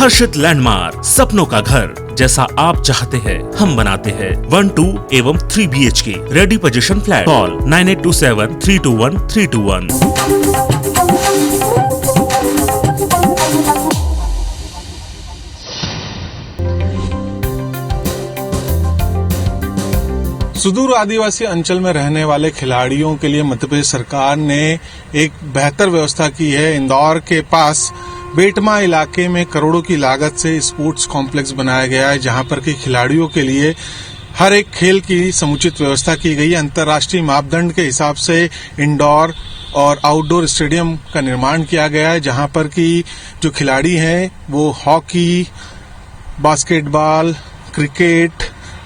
हर्षित landmark, सपनों का घर जैसा आप चाहते हैं हम बनाते हैं। 1, 2 एवं 3 BHK ready position flat. Call 9827321321। सुदूर आदिवासी अंचल में रहने वाले खिलाड़ियों के लिए मध्य प्रदेश सरकार ने एक बेहतर व्यवस्था की है। इंदौर के पास बेटमा इलाके में करोड़ों की लागत से स्पोर्ट्स कॉम्प्लेक्स बनाया गया है, जहां पर कि खिलाड़ियों के लिए हर एक खेल की समुचित व्यवस्था की गई है। अंतर्राष्ट्रीय मापदंड के हिसाब से इंडोर और आउटडोर स्टेडियम का निर्माण किया गया है, जहां पर कि जो खिलाड़ी हैं वो हॉकी, बास्केटबॉल, क्रिकेट,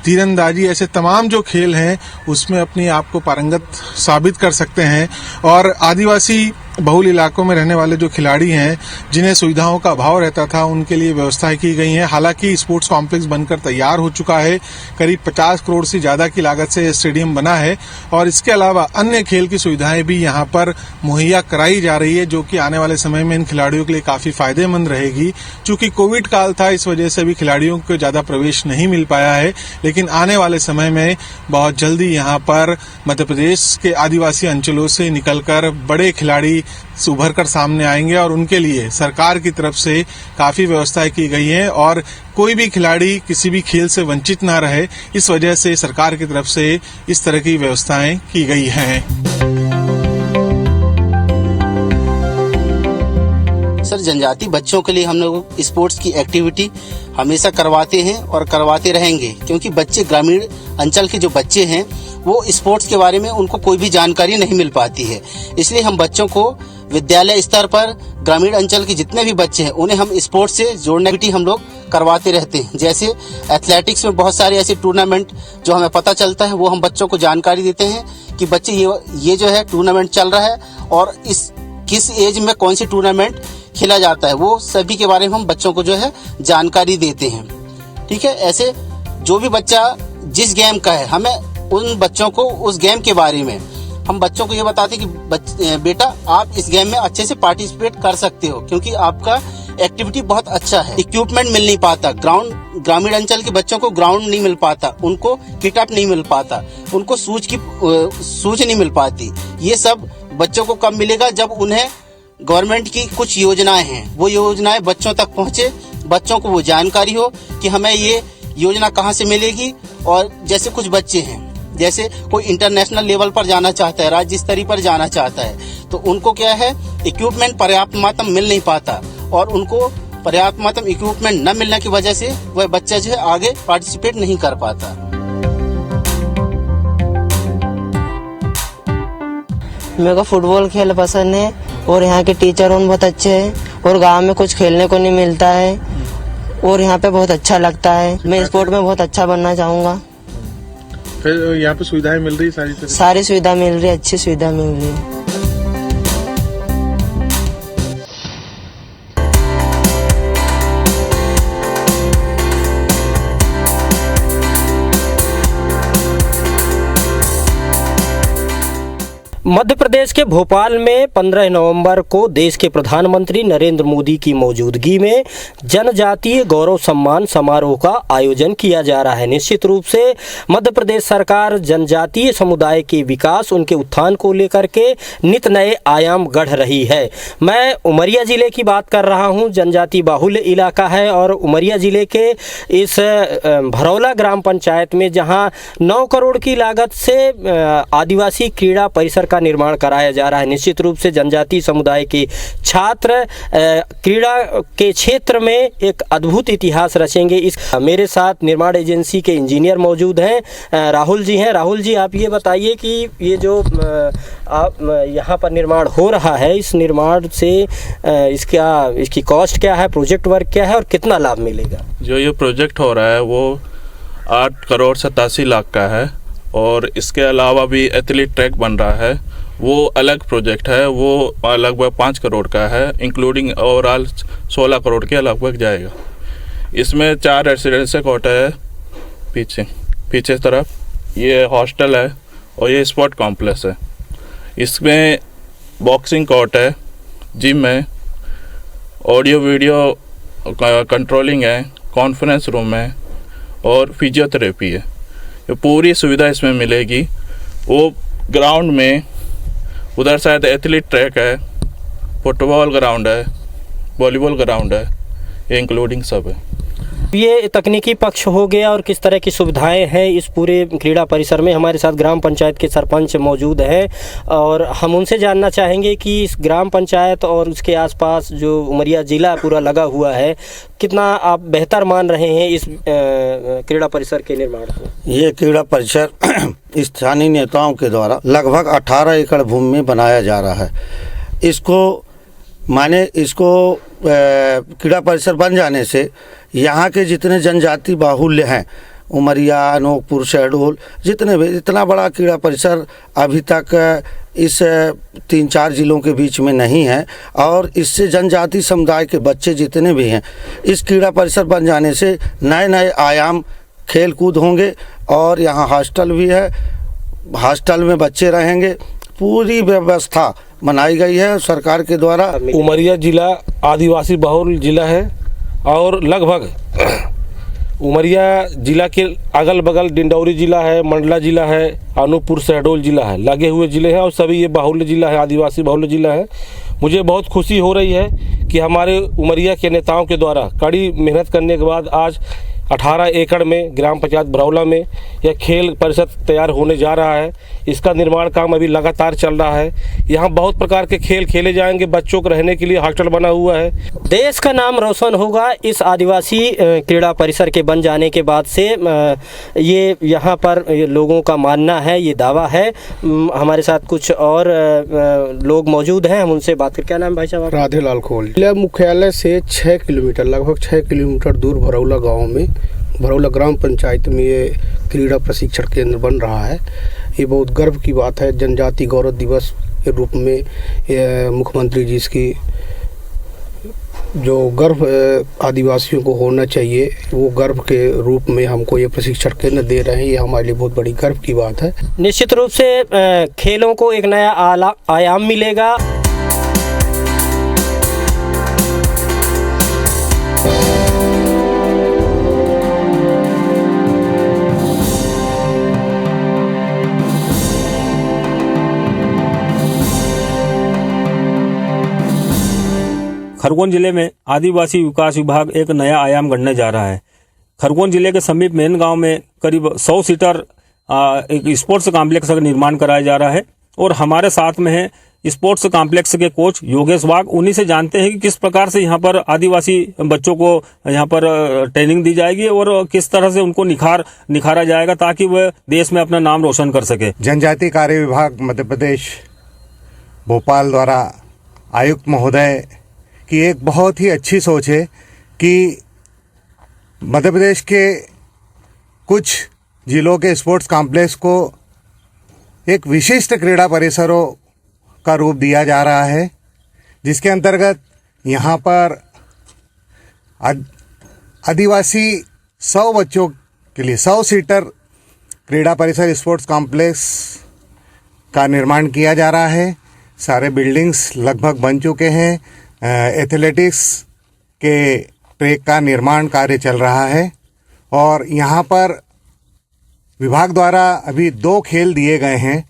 तीरंदाजी ऐसे तमाम जो खेल हैं उसमें अपनी आप को पारंगत साबित कर सकते हैं। और आदिवासी बहुल इलाकों में रहने वाले जो खिलाड़ी हैं जिन्हें सुविधाओं का अभाव रहता था, उनके लिए व्यवस्थाएं की गई हैं। हालांकि स्पोर्ट्स कॉम्प्लेक्स बनकर तैयार हो चुका है। करीब 50 करोड़ से ज्यादा की लागत से स्टेडियम बना है और इसके अलावा अन्य खेल की सुविधाएं भी यहां पर मुहैया कराई जा रही है, जो कि आने वाले समय में इन खिलाड़ियों के लिए काफी फायदेमंद रहेगी। चूंकि कोविड काल था, इस वजह से भी खिलाड़ियों को ज्यादा प्रवेश नहीं मिल पाया है, लेकिन आने वाले समय में बहुत जल्दी यहां पर मध्य प्रदेश के आदिवासी अंचलों से निकलकर बड़े खिलाड़ी उभर कर सामने आएंगे और उनके लिए सरकार की तरफ से काफी व्यवस्थाएं की गई हैं और कोई भी खिलाड़ी किसी भी खेल से वंचित ना रहे, इस वजह से सरकार की तरफ से इस तरह की व्यवस्थाएं की गई हैं। सर, जनजाति बच्चों के लिए हम लोग स्पोर्ट्स की एक्टिविटी हमेशा करवाते हैं और करवाते रहेंगे, क्योंकि बच्चे ग्रामीण अंचल के जो बच्चे हैं वो स्पोर्ट्स के बारे में उनको कोई भी जानकारी नहीं मिल पाती है। इसलिए हम बच्चों को विद्यालय स्तर पर ग्रामीण अंचल के जितने भी बच्चे हैं उन्हें हम स्पोर्ट्स से जोड़ने की हम लोग करवाते रहते हैं। जैसे एथलेटिक्स में बहुत सारे ऐसे टूर्नामेंट जो हमें पता चलता है वो हम बच्चों को जानकारी देते हैं कि बच्चे ये जो है टूर्नामेंट चल रहा है और इस किस एज में कौन सी टूर्नामेंट खेला जाता है, वो सभी के बारे में हम बच्चों को जो है जानकारी देते हैं। ठीक है, ऐसे जो भी बच्चा जिस गेम का है, हमें उन बच्चों को उस गेम के बारे में हम बच्चों को ये बताते हैं कि बेटा आप इस गेम में अच्छे से पार्टिसिपेट कर सकते हो, क्योंकि आपका एक्टिविटी बहुत अच्छा है। इक्विपमेंट मिल नहीं पाता, ग्रामीण अंचल के बच्चों को ग्राउंड नहीं मिल पाता, उनको किटअप नहीं मिल पाता, उनको सूझ नहीं मिल पाती। ये सब बच्चों को कब मिलेगा? जब उन्हें गवर्नमेंट की कुछ योजनाएं हैं, वो योजनाएं बच्चों तक पहुंचे, बच्चों को वो जानकारी हो कि हमें ये योजना कहाँ से मिलेगी। और जैसे कुछ बच्चे हैं, जैसे कोई इंटरनेशनल लेवल पर जाना चाहता है, राज्य स्तरीय पर जाना चाहता है, तो उनको क्या है इक्विपमेंट पर्याप्त मात्रा मिल नहीं पाता और उनको पर्याप्त मात्रा इक्विपमेंट न मिलने की वजह से वह बच्चा जो है आगे पार्टिसिपेट नहीं कर पाता। मेरे को फुटबॉल खेल पसंद है और यहाँ के टीचर बहुत अच्छे हैं और गांव में कुछ खेलने को नहीं मिलता है और यहाँ पे बहुत अच्छा लगता है। मैं स्पोर्ट में बहुत अच्छा बनना चाहूँगा। फिर यहाँ पे सुविधाएं मिल रही सारी सुविधा मिल रही है, अच्छी सुविधा मिल रही है। मध्य प्रदेश के भोपाल में 15 नवंबर को देश के प्रधानमंत्री नरेंद्र मोदी की मौजूदगी में जनजातीय गौरव सम्मान समारोह का आयोजन किया जा रहा है। निश्चित रूप से मध्य प्रदेश सरकार जनजातीय समुदाय के विकास, उनके उत्थान को लेकर के नित नए आयाम गढ़ रही है। मैं उमरिया जिले की बात कर रहा हूं। जनजाति बाहुल्य इलाका है और उमरिया जिले के इस भरौला ग्राम पंचायत में जहां 9 करोड़ की लागत से आदिवासी क्रीड़ा परिसर का निर्माण कराया जा रहा है। निश्चित रूप से जनजातीय समुदाय के छात्र क्रीड़ा के क्षेत्र में एक अद्भुत इतिहास रचेंगे। इस मेरे साथ निर्माण एजेंसी के इंजीनियर मौजूद हैं, राहुल जी हैं। राहुल जी, आप ये बताइए कि ये जो यहाँ पर निर्माण हो रहा है, इस निर्माण से इसकी कॉस्ट क्या है, प्रोजेक्ट वर्क क्या है और कितना लाभ मिलेगा? जो ये प्रोजेक्ट हो रहा है वो 8 करोड़ 87 लाख का है और इसके अलावा भी एथलीट ट्रैक बन रहा है, वो अलग प्रोजेक्ट है, वो लगभग 5 करोड़ का है, इंक्लूडिंग ओवरऑल 16 करोड़ के लगभग जाएगा। इसमें 4 रेसिडेंशियल क्वार्टर है, पीछे तरफ ये हॉस्टल है और ये स्पोर्ट कॉम्प्लेक्स है। इसमें बॉक्सिंग कोर्ट है, जिम है, ऑडियो वीडियो कंट्रोलिंग है, कॉन्फ्रेंस रूम है और फिजियोथेरेपी है। ये पूरी सुविधा इसमें मिलेगी। वो ग्राउंड में उधर शायद एथलीट ट्रैक है, फुटबॉल ग्राउंड है, वॉलीबॉल ग्राउंड है, ये इंक्लूडिंग सब है। ये तकनीकी पक्ष हो गया और किस तरह की सुविधाएं हैं इस पूरे क्रीड़ा परिसर में। हमारे साथ ग्राम पंचायत के सरपंच मौजूद हैं और हम उनसे जानना चाहेंगे कि इस ग्राम पंचायत और उसके आसपास जो उमरिया ज़िला पूरा लगा हुआ है, कितना आप बेहतर मान रहे हैं इस क्रीड़ा परिसर के निर्माण को। ये क्रीड़ा परिसर स्थानीय नेताओं के द्वारा लगभग 18 एकड़ भूमि में बनाया जा रहा है। इसको क्रीड़ा परिसर बन जाने से यहाँ के जितने जनजाति बाहुल्य हैं, उमरिया, अनोखपुर, शहडोल, जितने भी, इतना बड़ा क्रीड़ा परिसर अभी तक इस 3-4 जिलों के बीच में नहीं है। और इससे जनजाति समुदाय के बच्चे जितने भी हैं, इस क्रीड़ा परिसर बन जाने से नए नए आयाम खेल कूद होंगे। और यहाँ हॉस्टल भी है, हॉस्टल में बच्चे रहेंगे। पूरी व्यवस्था बनाई गई है सरकार के द्वारा। उमरिया जिला आदिवासी बहुल जिला है और लगभग उमरिया जिला के अगल बगल डिंडौरी जिला है, मंडला जिला है, अनूपपुर, शहडोल जिला है, लगे हुए ज़िले हैं और सभी ये बाहुल्य जिला है, आदिवासी बहुल्य जिला है। मुझे बहुत खुशी हो रही है कि हमारे उमरिया के नेताओं के द्वारा कड़ी मेहनत करने के बाद आज 18 एकड़ में ग्राम पंचायत बरौला में यह खेल परिसर तैयार होने जा रहा है। इसका निर्माण काम अभी लगातार चल रहा है। यहाँ बहुत प्रकार के खेल खेले जाएंगे। बच्चों को रहने के लिए हॉस्टल बना हुआ है। देश का नाम रोशन होगा इस आदिवासी क्रीड़ा परिसर के बन जाने के बाद से, ये यहाँ पर लोगों का मानना है, ये दावा है। हमारे साथ कुछ और लोग मौजूद हैं, हम उनसे बात कर। क्या नाम भाई साहब? राधे लाल खोल। जिला मुख्यालय से 6 किलोमीटर, लगभग 6 किलोमीटर दूर भरौला गाँव में, भरौला ग्राम पंचायत में ये क्रीड़ा प्रशिक्षण केंद्र बन रहा है। ये बहुत गर्व की बात है। जनजाति गौरव दिवस के रूप में मुख्यमंत्री जी इसकी जो गर्व आदिवासियों को होना चाहिए, वो गर्व के रूप में हमको ये प्रशिक्षण केंद्र दे रहे हैं। ये हमारे लिए बहुत बड़ी गर्व की बात है। निश्चित रूप से खेलों को एक नया आयाम मिलेगा। खरगोन जिले में आदिवासी विकास विभाग एक नया आयाम गढ़ने जा रहा है। खरगोन जिले के समीप मेन गांव में करीब 100 सीटर एक स्पोर्ट्स कॉम्प्लेक्स का निर्माण कराया जा रहा है और हमारे साथ में है स्पोर्ट्स कॉम्प्लेक्स के कोच योगेश वाघ। उन्हीं से जानते हैं कि किस प्रकार से यहाँ पर आदिवासी बच्चों को यहाँ पर ट्रेनिंग दी जाएगी और किस तरह से उनको निखारा जाएगा ताकि वह देश में अपना नाम रोशन कर सके। जनजाति कार्य विभाग मध्य प्रदेश भोपाल द्वारा आयुक्त महोदय की एक बहुत ही अच्छी सोच है कि मध्य प्रदेश के कुछ जिलों के स्पोर्ट्स कॉम्प्लेक्स को एक विशिष्ट क्रीड़ा परिसरों का रूप दिया जा रहा है, जिसके अंतर्गत यहाँ पर आदिवासी 100 बच्चों के लिए 100 सीटर क्रीड़ा परिसर स्पोर्ट्स कॉम्प्लेक्स का निर्माण किया जा रहा है। सारे बिल्डिंग्स लगभग बन चुके हैं। एथलेटिक्स के ट्रैक का निर्माण कार्य चल रहा है और यहाँ पर विभाग द्वारा अभी 2 खेल दिए गए हैं,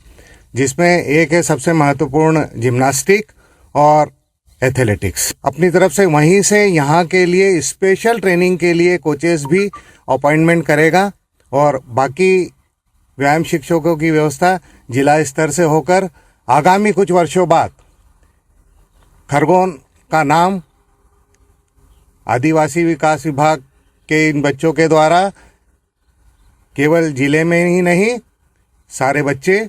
जिसमें एक है सबसे महत्वपूर्ण जिम्नास्टिक और एथलेटिक्स। अपनी तरफ से वहीं से यहाँ के लिए स्पेशल ट्रेनिंग के लिए कोचेस भी अपॉइंटमेंट करेगा और बाकी व्यायाम शिक्षकों की व्यवस्था जिला स्तर से होकर आगामी कुछ वर्षों बाद खरगोन का नाम आदिवासी विकास विभाग के इन बच्चों के द्वारा केवल जिले में ही नहीं, सारे बच्चे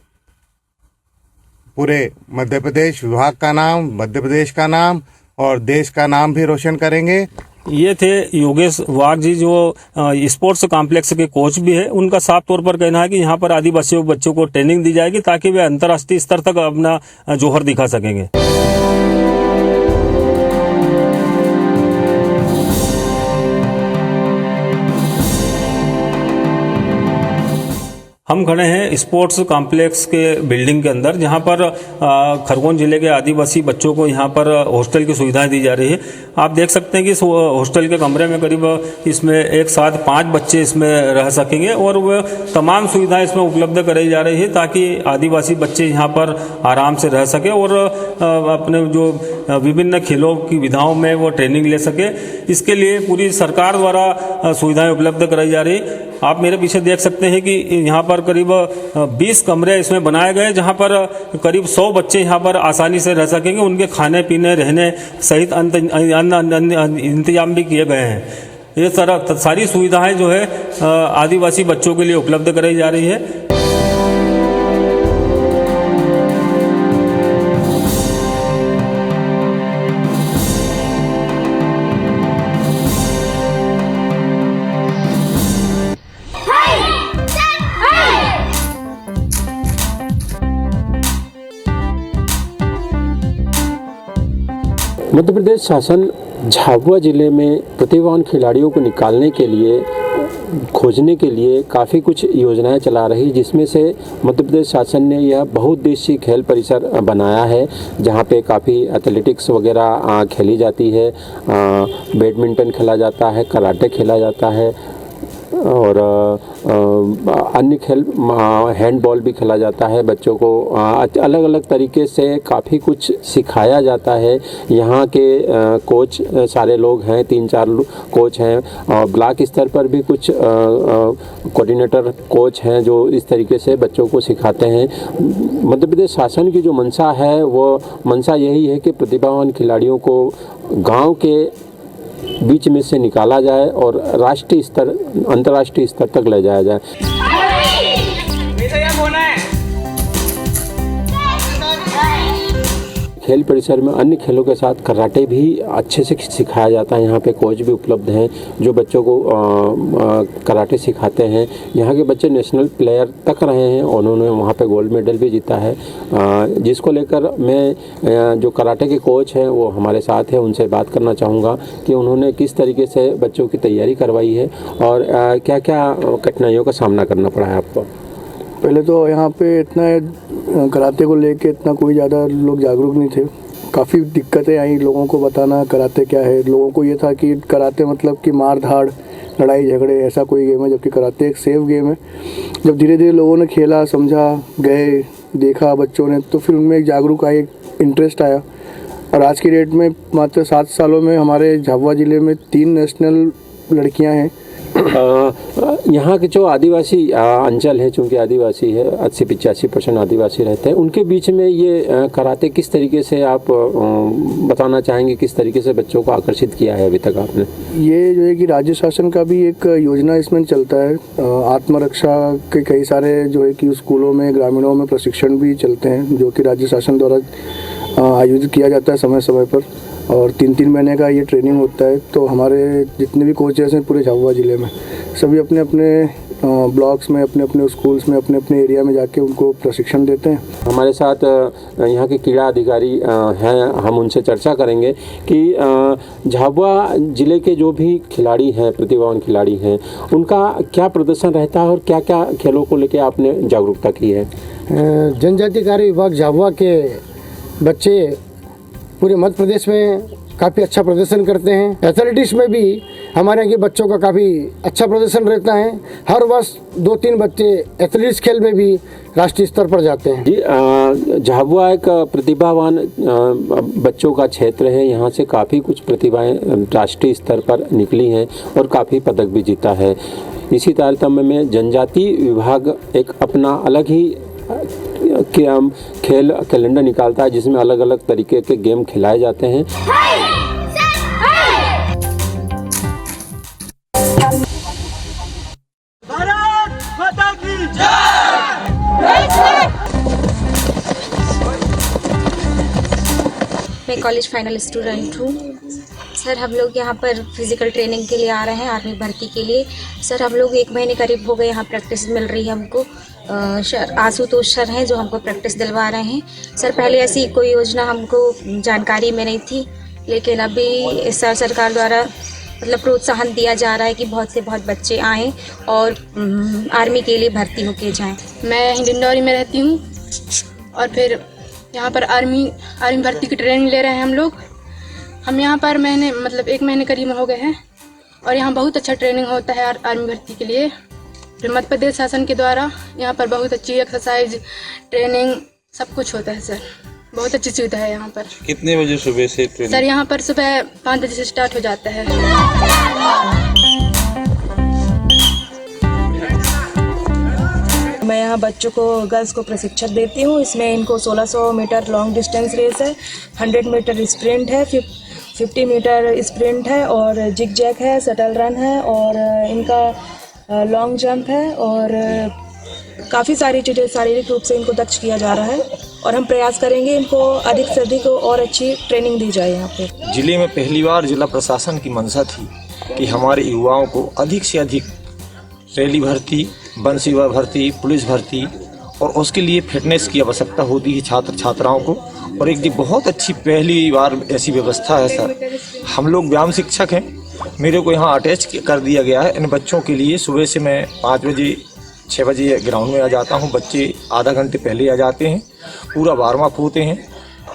पूरे मध्य प्रदेश विभाग का नाम, मध्य प्रदेश का नाम और देश का नाम भी रोशन करेंगे। ये थे योगेश वाघ जी, जो स्पोर्ट्स कॉम्प्लेक्स के कोच भी है। उनका साफ तौर पर कहना है कि यहाँ पर आदिवासी बच्चों को ट्रेनिंग दी जाएगी ताकि वे अंतर्राष्ट्रीय स्तर तक अपना जोहर दिखा सकेंगे। हम खड़े हैं स्पोर्ट्स कॉम्प्लेक्स के बिल्डिंग के अंदर, जहां पर खरगोन जिले के आदिवासी बच्चों को यहां पर हॉस्टल की सुविधाएं दी जा रही है। आप देख सकते हैं कि इस हॉस्टल के कमरे में करीब इसमें एक साथ 5 बच्चे इसमें रह सकेंगे और वह तमाम सुविधाएं इसमें उपलब्ध कराई जा रही है ताकि आदिवासी बच्चे यहां पर आराम से रह सके और अपने जो विभिन्न खेलों की विधाओं में वो ट्रेनिंग ले सके। इसके लिए पूरी सरकार द्वारा सुविधाएं उपलब्ध कराई जा रही। आप मेरे पीछे देख सकते हैं कि यहाँ पर करीब 20 कमरे इसमें बनाए गए, जहाँ पर करीब 100 बच्चे यहाँ पर आसानी से रह सकेंगे। उनके खाने पीने रहने सहित इंतजाम भी किए गए हैं। ये सारी सुविधाएं जो है आदिवासी बच्चों के लिए उपलब्ध कराई जा रही है। मध्य प्रदेश शासन झाबुआ जिले में प्रतिभावान खिलाड़ियों को निकालने के लिए, खोजने के लिए काफ़ी कुछ योजनाएं चला रही, जिसमें से मध्य प्रदेश शासन ने यह बहुउद्देशीय खेल परिसर बनाया है, जहां पे काफ़ी एथलेटिक्स वगैरह खेली जाती है, बैडमिंटन खेला जाता है, कराटे खेला जाता है और अन्य खेल हैंडबॉल भी खेला जाता है। बच्चों को अलग अलग तरीके से काफ़ी कुछ सिखाया जाता है। यहाँ के कोच सारे लोग हैं, 3-4 कोच हैं और ब्लॉक स्तर पर भी कुछ कोऑर्डिनेटर कोच हैं जो इस तरीके से बच्चों को सिखाते हैं। मध्य प्रदेश शासन की जो मंशा है वो मंशा यही है कि प्रतिभावान खिलाड़ियों को गांव के बीच में से निकाला जाए और राष्ट्रीय स्तर, अंतर्राष्ट्रीय स्तर तक ले जाया जाए। खेल परिसर में अन्य खेलों के साथ कराटे भी अच्छे से सिखाया जाता है। यहाँ पे कोच भी उपलब्ध हैं जो बच्चों को कराटे सिखाते हैं। यहाँ के बच्चे नेशनल प्लेयर तक रहे हैं, उन्होंने वहाँ पे गोल्ड मेडल भी जीता है, जिसको लेकर मैं जो कराटे के कोच हैं वो हमारे साथ हैं, उनसे बात करना चाहूँगा कि उन्होंने किस तरीके से बच्चों की तैयारी करवाई है और क्या क्या कठिनाइयों का सामना करना पड़ा है आपको। पहले तो यहाँ पे इतना कराटे को लेके इतना कोई ज़्यादा लोग जागरूक नहीं थे। काफ़ी दिक्कतें आई लोगों को बताना कराटे क्या है। लोगों को ये था कि कराटे मतलब कि मार धाड़, लड़ाई झगड़े, ऐसा कोई गेम है, जबकि कराटे एक सेफ गेम है। जब धीरे धीरे लोगों ने खेला, समझा, गए, देखा बच्चों ने, तो फिर उनमें एक जागरूक आई, एक इंटरेस्ट आया। और आज की डेट में मात्र 7 सालों में हमारे झाबुआ ज़िले में 3 नेशनल लड़कियाँ हैं। यहाँ के जो आदिवासी अंचल है, चूँकि आदिवासी है, 80-85% आदिवासी रहते हैं, उनके बीच में ये कराटे किस तरीके से आप बताना चाहेंगे, किस तरीके से बच्चों को आकर्षित किया है अभी तक आपने। ये जो है कि राज्य शासन का भी एक योजना इसमें चलता है। आत्मरक्षा के कई सारे जो है कि स्कूलों में, ग्रामीणों में प्रशिक्षण भी चलते हैं, जो कि राज्य शासन द्वारा आयोजित किया जाता है समय समय पर, और 3-3 महीने का ये ट्रेनिंग होता है। तो हमारे जितने भी कोचेस हैं पूरे झाबुआ ज़िले में, सभी अपने अपने ब्लॉक्स में, अपने अपने स्कूल्स में, अपने अपने एरिया में जाके उनको प्रशिक्षण देते हैं। हमारे साथ यहाँ के क्रीड़ा अधिकारी हैं, हम उनसे चर्चा करेंगे कि झाबुआ ज़िले के जो भी खिलाड़ी हैं, प्रतिभावान खिलाड़ी हैं, उनका क्या प्रदर्शन रहता है और क्या क्या खेलों को लेकर आपने जागरूकता की है। जनजाति कार्य विभाग झाबुआ के बच्चे पूरे मध्य प्रदेश में काफ़ी अच्छा प्रदर्शन करते हैं। एथलेटिक्स में भी हमारे यहाँ के बच्चों का काफ़ी अच्छा प्रदर्शन रहता है। हर वर्ष 2-3 बच्चे एथलेटिक्स खेल में भी राष्ट्रीय स्तर पर जाते हैं। जी, झाबुआ एक प्रतिभावान बच्चों का क्षेत्र है। यहाँ से काफ़ी कुछ प्रतिभाएं राष्ट्रीय स्तर पर निकली हैं और काफ़ी पदक भी जीता है। इसी तारतम्य में जनजाति विभाग एक अपना अलग ही खेल कैलेंडर निकालता है, जिसमें अलग अलग तरीके के गेम खिलाए जाते हैं। मैं कॉलेज फाइनल स्टूडेंट हूँ सर। हम लोग यहाँ पर फिजिकल ट्रेनिंग के लिए आ रहे हैं, आर्मी भर्ती के लिए। सर हम लोग 1 महीने करीब हो गए यहाँ प्रैक्टिस मिल रही है हमको। आशुतोष सर हैं जो हमको प्रैक्टिस दिलवा रहे हैं। सर पहले ऐसी कोई योजना हमको जानकारी में नहीं थी, लेकिन अभी इस साल सरकार द्वारा मतलब प्रोत्साहन दिया जा रहा है कि बहुत से बहुत बच्चे आएँ और आर्मी के लिए भर्ती होके जाएँ। मैं डिंडौरी में रहती हूँ और फिर यहाँ पर आर्मी भर्ती की ट्रेनिंग ले रहे हैं हम लोग। हम यहाँ पर मतलब 1 महीने करीब हो गए हैं और यहाँ बहुत अच्छा ट्रेनिंग होता है आर्मी भर्ती के लिए। फिर मध्य प्रदेश शासन के द्वारा यहाँ पर बहुत अच्छी एक्सरसाइज ट्रेनिंग सब कुछ होता है सर। बहुत अच्छी सुविधा है यहाँ पर। कितने बजे सुबह से ट्रेनिंग? सर यहाँ पर सुबह 5 बजे से स्टार्ट हो जाता है। मैं यहाँ बच्चों को गर्ल्स को प्रशिक्षण देती हूँ। इसमें इनको 1600 मीटर लॉन्ग डिस्टेंस रेस है, 100 मीटर स्प्रिंट है, 50 मीटर स्प्रिंट है और जिग जैक है, शटल रन है और इनका लॉन्ग जंप है और काफ़ी सारी चीज़ें शारीरिक रूप से इनको दक्ष किया जा रहा है और हम प्रयास करेंगे इनको अधिक से अधिक और अच्छी ट्रेनिंग दी जाए। यहाँ पे जिले में पहली बार जिला प्रशासन की मंशा थी कि हमारे युवाओं को अधिक से अधिक रैली भर्ती, वन सेवा भर्ती, पुलिस भर्ती और उसके लिए फिटनेस की आवश्यकता होती है छात्र छात्राओं को। और एक बहुत अच्छी पहली बार ऐसी व्यवस्था है सर। हम लोग व्यायाम शिक्षक हैं, मेरे को यहाँ अटैच कर दिया गया है इन बच्चों के लिए। सुबह से मैं 5 बजे 6 बजे ग्राउंड में आ जाता हूँ, बच्चे आधा घंटे पहले आ जाते हैं, पूरा वार्म अप होते हैं।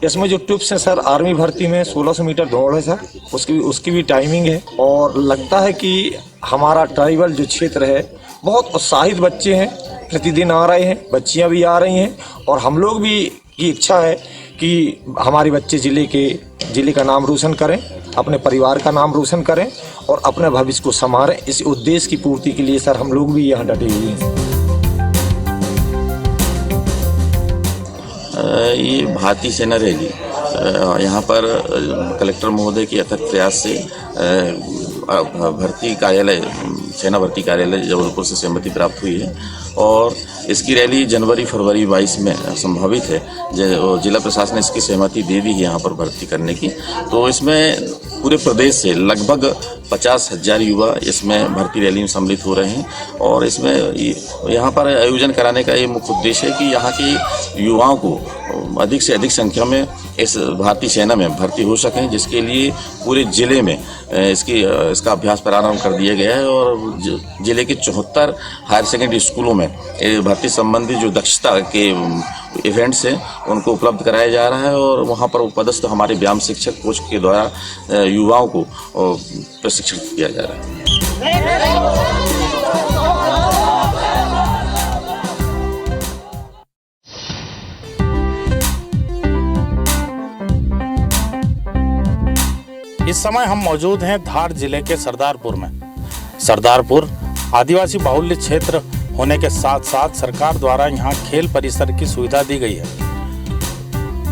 इसमें जो टिप्स हैं सर, आर्मी भर्ती में 1600 मीटर दौड़ है सर, उसकी भी टाइमिंग है और लगता है कि हमारा ट्राइबल जो क्षेत्र है बहुत उत्साहित बच्चे हैं, प्रतिदिन आ रहे हैं, बच्चियां भी आ रही हैं और हम लोग भी की इच्छा है कि हमारे बच्चे जिले का नाम रोशन करें, अपने परिवार का नाम रोशन करें और अपने भविष्य को संवारें। इस उद्देश्य की पूर्ति के लिए सर हम लोग भी यहाँ डटे हुए हैं। ये भारतीय सेना रैली यहाँ पर कलेक्टर महोदय के अथक प्रयास से भर्ती कार्यालय, सेना भर्ती कार्यालय जबलपुर से सहमति प्राप्त हुई है और इसकी रैली जनवरी-फरवरी 22 में संभावित है। जिला प्रशासन ने इसकी सहमति दे दी है यहाँ पर भर्ती करने की। तो इसमें पूरे प्रदेश से लगभग 50,000 युवा इसमें भर्ती रैली में सम्मिलित हो रहे हैं और इसमें यहाँ पर आयोजन कराने का ये मुख्य उद्देश्य है कि यहाँ के युवाओं को अधिक से अधिक संख्या में इस भारतीय सेना में भर्ती हो सकें, जिसके लिए पूरे ज़िले में इसका अभ्यास प्रारंभ कर दिया गया है और ज़िले के 74 हायर सेकेंडरी स्कूलों में भर्ती संबंधी जो दक्षता के इवेंट्स हैं उनको उपलब्ध कराया जा रहा है और वहाँ पर उपदस्थ हमारे व्यायाम शिक्षक कोच के द्वारा युवाओं को प्रशिक्षित किया जा रहा है। इस समय हम मौजूद हैं धार जिले के सरदारपुर में। सरदारपुर आदिवासी बाहुल्य क्षेत्र होने के साथ साथ सरकार द्वारा यहाँ खेल परिसर की सुविधा दी गई है।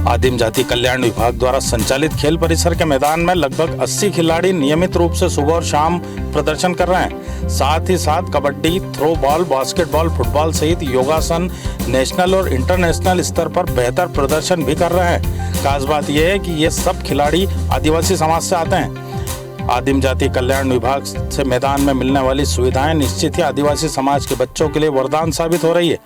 आदिम जाति कल्याण विभाग द्वारा संचालित खेल परिसर के मैदान में लगभग 80 खिलाड़ी नियमित रूप से सुबह और शाम प्रदर्शन कर रहे हैं। साथ ही साथ kabaddi, throw ball, basketball, football सहित योगासन नेशनल और इंटरनेशनल स्तर पर बेहतर प्रदर्शन भी कर रहे हैं। खास बात यह है कि ये सब खिलाड़ी आदिवासी समाज से आते हैं। आदिम जाति कल्याण विभाग से मैदान में मिलने वाली सुविधाएं निश्चित ही आदिवासी समाज के बच्चों के लिए वरदान साबित हो रही है।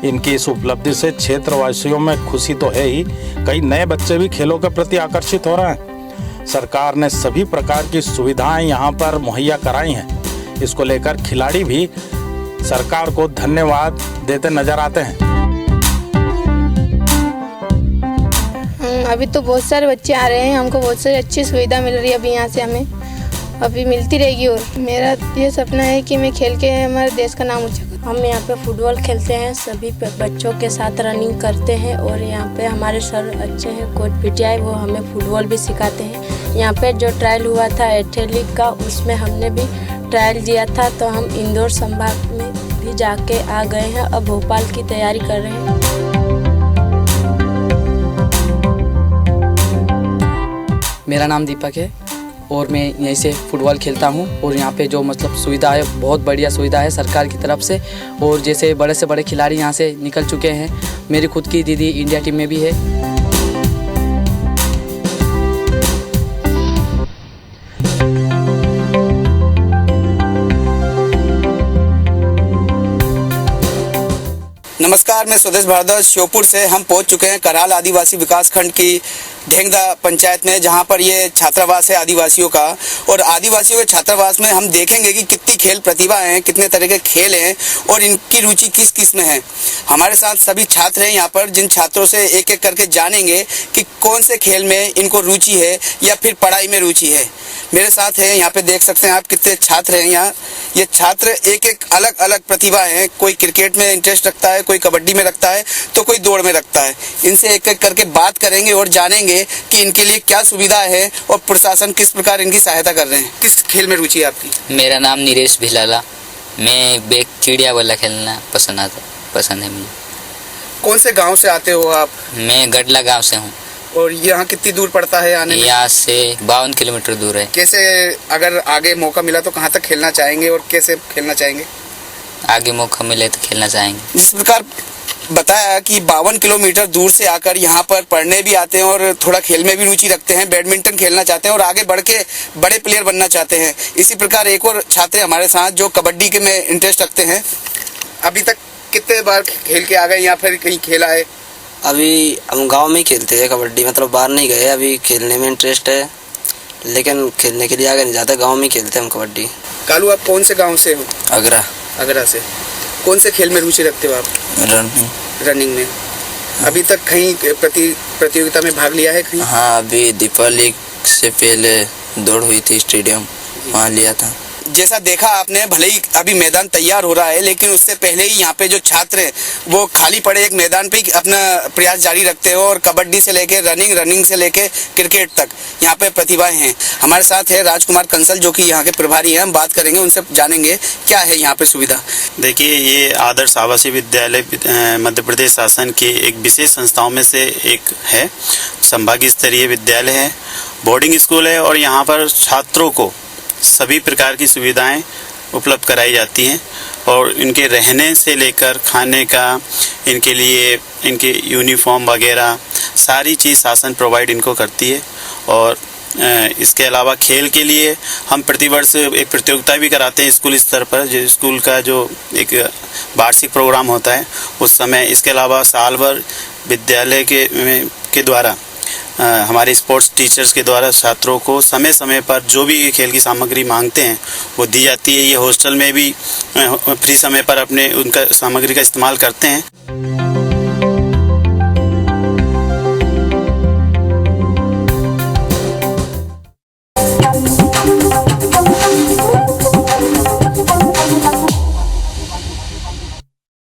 इनकी इस उपलब्धि से क्षेत्रवासियों में खुशी तो है ही, कई नए बच्चे भी खेलों के प्रति आकर्षित हो रहे हैं। सरकार ने सभी प्रकार की सुविधाएं यहाँ पर मुहैया कराई हैं। इसको लेकर खिलाड़ी भी सरकार को धन्यवाद देते नजर आते हैं। अभी तो बहुत सारे बच्चे आ रहे हैं, हमको बहुत सारी अच्छी सुविधा मिल रही है अभी यहाँ से, हमें अभी मिलती रहेगी। और मेरा ये सपना है कि मैं खेल के हमारे देश का नाम ऊंचा करूँ। हम यहाँ पे फुटबॉल खेलते हैं, सभी बच्चों के साथ रनिंग करते हैं और यहाँ पे हमारे सर अच्छे हैं, कोच पीटीआई, वो हमें फुटबॉल भी सिखाते हैं। यहाँ पे जो ट्रायल हुआ था एथलेटिक का, उसमें हमने भी ट्रायल दिया था, तो हम इंदौर संभाग में भी जाके आ गए हैं। अब भोपाल की तैयारी कर रहे हैं। मेरा नाम दीपक है और मैं यहीं से फुटबॉल खेलता हूं और यहाँ पे जो मतलब सुविधा है, बहुत बढ़िया सुविधा है सरकार की तरफ से। और जैसे बड़े से बड़े खिलाड़ी यहाँ से निकल चुके हैं। मेरी खुद की दीदी इंडिया टीम में भी है। नमस्कार, मैं स्वदेश भारद्वाज श्योपुर से। हम पहुंच चुके हैं कराल आदिवासी विकास खंड की ढेंगदा पंचायत में, जहां पर ये छात्रावास है आदिवासियों का। और आदिवासियों के छात्रावास में हम देखेंगे कि कितनी खेल प्रतिभा है, कितने तरह के खेल हैं और इनकी रुचि किस किस में है। हमारे साथ सभी छात्र हैं यहाँ पर, जिन छात्रों से एक एक करके जानेंगे कि कौन से खेल में इनको रुचि है या फिर पढ़ाई में रुचि है। मेरे साथ है, यहाँ पे देख सकते हैं आप कितने छात्र हैं यहाँ। ये छात्र एक एक अलग अलग प्रतिभा हैं, कोई क्रिकेट में इंटरेस्ट रखता है, कोई कबड्डी में रखता है, तो कोई दौड़ में रखता है। इनसे एक एक करके बात करेंगे और जानेंगे कि इनके लिए क्या सुविधा है और प्रशासन किस प्रकार इनकी सहायता कर रहे हैं। किस खेल में रुचि है आपकी? मेरा नाम नीरेश भिलाला। मैं चिड़िया वाला खेलना पसंद है मुझे। कौन से गाँव से आते हो आप? मैं गडला गाँव से हूँ। और यहाँ कितनी दूर पड़ता है आने में? यहाँ से 52 किलोमीटर दूर है। कैसे, अगर आगे मौका मिला तो कहाँ तक खेलना चाहेंगे और कैसे खेलना चाहेंगे? आगे मौका मिले तो खेलना चाहेंगे। जिस प्रकार बताया कि 52 किलोमीटर दूर से आकर यहाँ पर पढ़ने भी आते हैं और थोड़ा खेल में भी रुचि रखते हैं, बैडमिंटन खेलना चाहते हैं और आगे बढ़ के बड़े प्लेयर बनना चाहते हैं। इसी प्रकार एक और छात्र हमारे साथ जो कबड्डी के में इंटरेस्ट रखते हैं। अभी तक कितने बार खेल के आ गए या फिर कहीं खेला है? अभी हम गांव में ही खेलते हैं कबड्डी, मतलब बाहर नहीं गए। अभी खेलने में इंटरेस्ट है लेकिन खेलने के लिए आगे नहीं जाते, गांव में ही खेलते हैं हम कबड्डी। कालू, आप कौन से गांव से हो? अगरा से। कौन से खेल में रुचि रखते हो आप? रनिंग में। अभी तक कहीं प्रतियोगिता में भाग लिया है कहीं? हाँ, अभी दीपावली से पहले दौड़ हुई थी स्टेडियम, वहाँ लिया था। जैसा देखा आपने, भले ही अभी मैदान तैयार हो रहा है लेकिन उससे पहले ही यहाँ पे जो छात्र हैं वो खाली पड़े एक मैदान पे अपना प्रयास जारी रखते हो और कबड्डी से लेके रनिंग से लेके क्रिकेट तक यहाँ पे प्रतिभाएं हैं। हमारे साथ है राजकुमार कंसल, जो कि यहाँ के प्रभारी हैं। हम बात करेंगे, उनसे जानेंगे क्या है यहाँ पे सुविधा। देखिए, ये आदर्श आवासीय विद्यालय मध्य प्रदेश शासन की एक विशेष संस्थाओं में से एक है। संभागीय स्तरीय विद्यालय है, बोर्डिंग स्कूल है और यहाँ पर छात्रों को सभी प्रकार की सुविधाएं उपलब्ध कराई जाती हैं और इनके रहने से लेकर खाने का, इनके लिए इनके यूनिफॉर्म वगैरह सारी चीज़ शासन प्रोवाइड इनको करती है। और इसके अलावा खेल के लिए हम प्रतिवर्ष एक प्रतियोगिता भी कराते हैं स्कूल स्तर पर, जो स्कूल का जो एक वार्षिक प्रोग्राम होता है उस समय। इसके अलावा साल भर विद्यालय के द्वारा हमारे स्पोर्ट्स टीचर्स के द्वारा छात्रों को समय समय पर जो भी खेल की सामग्री मांगते हैं वो दी जाती है। ये हॉस्टल में भी फ्री समय पर अपने उनका सामग्री का इस्तेमाल करते हैं।